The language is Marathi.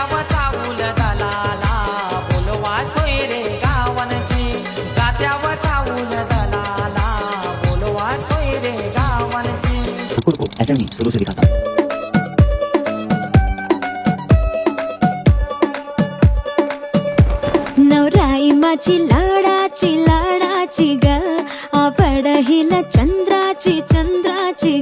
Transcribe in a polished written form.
जात्याव चाऊल दलाला बोलवा सोय रे गावांची जात्याव चाऊल दलाला बोलवा सोय रे गावांची रुको ऐसे नहीं शुरू से दिखाता हूं। नवराई माझी लाडाची लाडाची ग आवड हिला चंद्राची चंद्राची